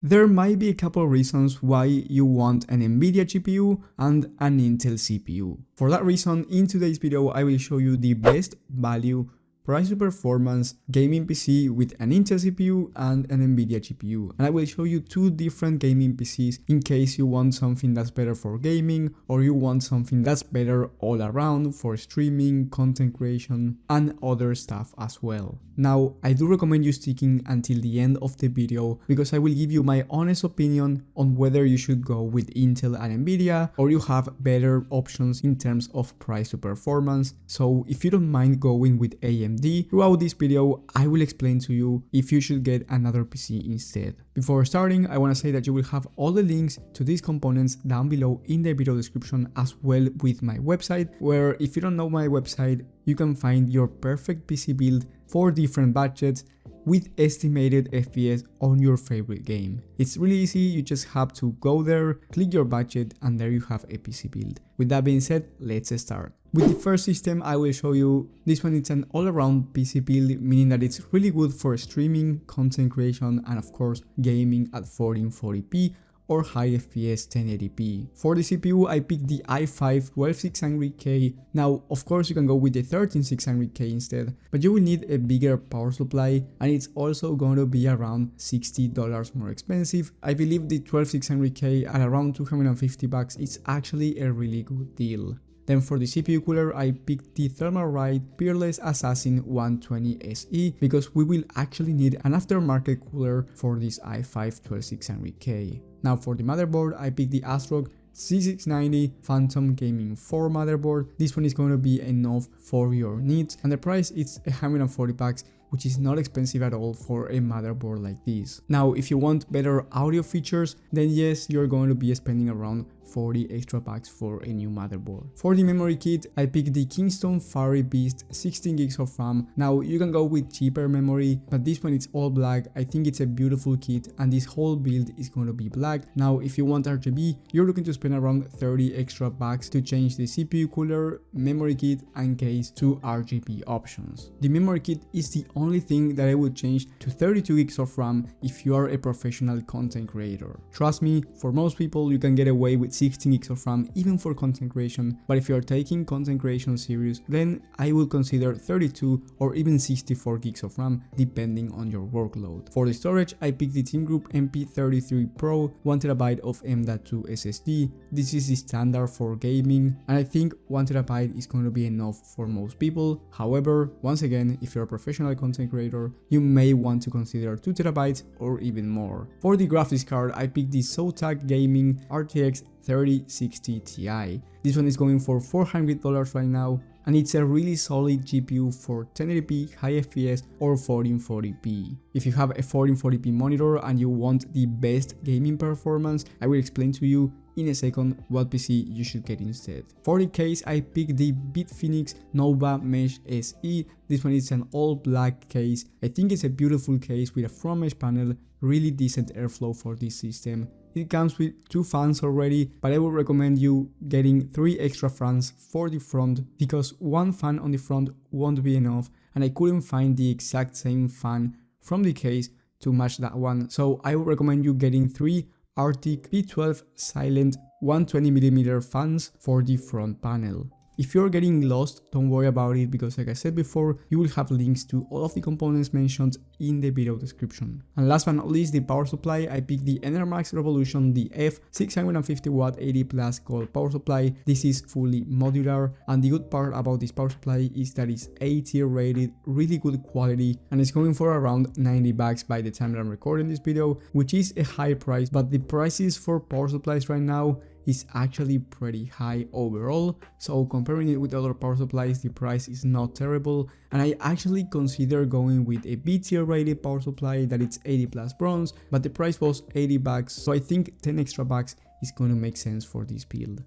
There might be a couple of reasons why you want an NVIDIA GPU and an Intel CPU. For that reason, in today's video, I will show you the best value price to performance gaming PC with an Intel CPU and an NVIDIA GPU. And I will show you two different gaming PCs in case you want something that's better for gaming or you want something that's better all around for streaming, content creation, and other stuff as well. Now, I do recommend you sticking until the end of the video because I will give you my honest opinion on whether you should go with Intel and NVIDIA or you have better options in terms of price to performance. So if you don't mind going with AMD, throughout this video, I will explain to you if you should get another PC instead. Before starting, I want to say that you will have all the links to these components down below in the video description as well with my website, where if you don't know my website, you can find your perfect PC build for different budgets with estimated FPS on your favorite game. It's really easy, you just have to go there, click your budget, and there you have a PC build. With that being said, let's start. With the first system I will show you, this one is an all-around PC build, meaning that it's really good for streaming, content creation, and of course gaming at 1440p or high FPS 1080p. For the CPU, I picked the i5 12600K. Now, of course, you can go with the 13600K instead, but you will need a bigger power supply, and it's also going to be around $60 more expensive. I believe the 12600K at around $250 is actually a really good deal. Then for the CPU cooler, I picked the Thermalright Peerless Assassin 120 SE because we will actually need an aftermarket cooler for this i5 12600K. Now for the motherboard, I picked the ASRock C690 Phantom Gaming 4 motherboard. This one is going to be enough for your needs, and the price is $140, which is not expensive at all for a motherboard like this. Now, if you want better audio features, then yes, you're going to be spending around 40 extra bucks for a new motherboard. For the memory kit, I picked the Kingston Fiery Beast 16 gigs of RAM. Now, you can go with cheaper memory, but this one is all black. I think it's a beautiful kit, and this whole build is going to be black. Now, if you want RGB, you're looking to spend around 30 extra bucks to change the CPU cooler, memory kit, and case to RGB options. The memory kit is the only thing that I would change to 32 gigs of RAM if you are a professional content creator. Trust me, for most people, you can get away with 16 gigs of RAM even for content creation, but if you are taking content creation serious, then I will consider 32 or even 64 gigs of RAM depending on your workload. For the storage, I picked the Team Group MP33 Pro 1TB of M.2 SSD. This is the standard for gaming, and I think 1TB is going to be enough for most people. However, once again, if you're a professional content creator, you may want to consider 2TB or even more. For the graphics card, I picked the Zotac Gaming RTX 3060 Ti. This one is going for $400 right now, and it's a really solid GPU for 1080p, high FPS or 1440p. If you have a 1440p monitor and you want the best gaming performance, I will explain to you in a second what PC you should get instead. For the case, I picked the Bitfinex Nova Mesh SE. This one is an all black case. I think it's a beautiful case with a front mesh panel, really decent airflow for this system. It comes with 2 fans already, but I would recommend you getting 3 extra fans for the front because 1 fan on the front won't be enough, and I couldn't find the exact same fan from the case to match that one. So I would recommend you getting 3 Arctic P12 silent 120mm fans for the front panel. If you're getting lost, don't worry about it because like I said before, you will have links to all of the components mentioned in the video description. And last but not least, the power supply, I picked the Enermax Revolution DF 650W 80 plus gold power supply. This is fully modular, and the good part about this power supply is that it's A-tier rated, really good quality, and it's going for around $90 by the time that I'm recording this video, which is a high price, but the prices for power supplies right now is actually pretty high overall, so comparing it with other power supplies, the price is not terrible, and I actually consider going with a B-tier rated power supply that it's 80 plus bronze, but the price was $80, so I think 10 extra bucks is going to make sense for this build.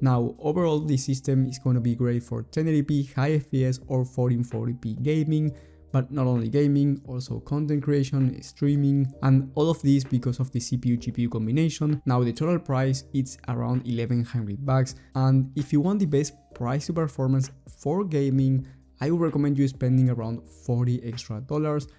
Now, overall, this system is going to be great for 1080p, high FPS or 1440p gaming, but not only gaming, also content creation, streaming, and all of this because of the CPU-GPU combination. Now the total price it's around $1100, and if you want the best price to performance for gaming I would recommend you spending around $40 extra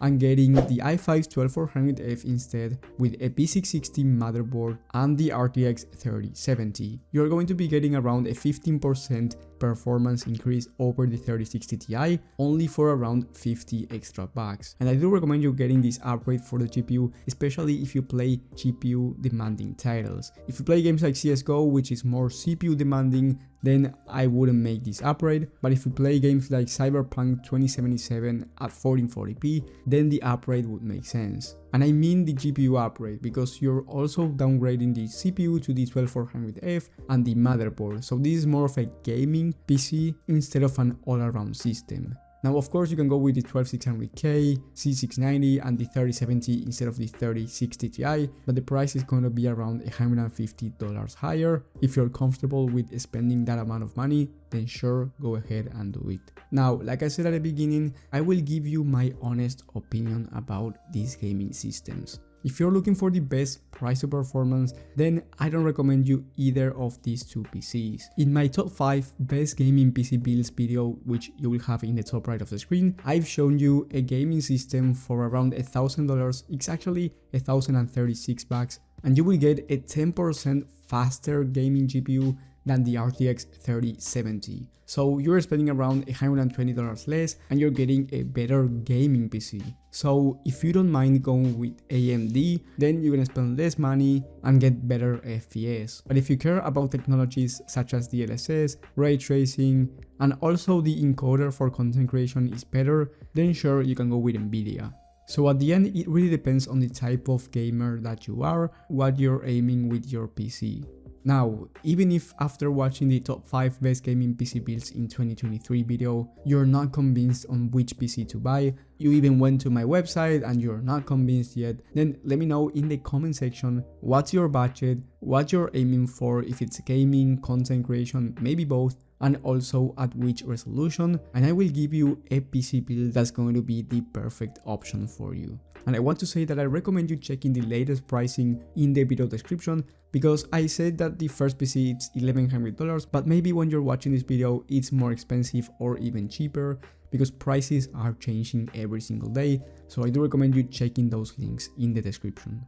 and getting the i5 12400F instead with a P660 motherboard and the RTX 3070. You're going to be getting around a 15% performance increase over the 3060 Ti, only for around 50 extra bucks. And I do recommend you getting this upgrade for the GPU, especially if you play GPU demanding titles. If you play games like CSGO, which is more CPU demanding, then I wouldn't make this upgrade. But if you play games like Cyberpunk 2077 at 1440p, then the upgrade would make sense. And I mean the GPU upgrade, because you're also downgrading the CPU to the 12400F and the motherboard, so this is more of a gaming PC instead of an all-around system. Now, of course, you can go with the 12600K, C690 and the 3070 instead of the 3060 Ti, but the price is going to be around $150 higher. If you're comfortable with spending that amount of money, then sure, go ahead and do it. Now, like I said at the beginning, I will give you my honest opinion about these gaming systems. If you're looking for the best price to performance, then I don't recommend you either of these two PCs. In my top 5 best gaming PC builds video, which you will have in the top right of the screen, I've shown you a gaming system for around $1,000. It's actually $1,036, and you will get a 10% faster gaming GPU than the RTX 3070. So you're spending around $120 less and you're getting a better gaming PC. So if you don't mind going with AMD, then you're gonna spend less money and get better FPS. But if you care about technologies such as DLSS, ray tracing, and also the encoder for content creation is better, then sure, you can go with NVIDIA. So at the end, it really depends on the type of gamer that you are, what you're aiming with your PC. Now, even if after watching the top 5 best gaming PC builds in 2023 video, you're not convinced on which PC to buy, you even went to my website and you're not convinced yet, then let me know in the comment section what's your budget, what you're aiming for, if it's gaming, content creation, maybe both, and also at which resolution, and I will give you a PC build that's going to be the perfect option for you. And I want to say that I recommend you checking the latest pricing in the video description, because I said that the first PC is $1,100, but maybe when you're watching this video it's more expensive or even cheaper, because prices are changing every single day, so I do recommend you checking those links in the description.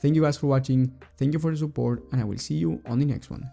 Thank you guys for watching, thank you for the support, and I will see you on the next one.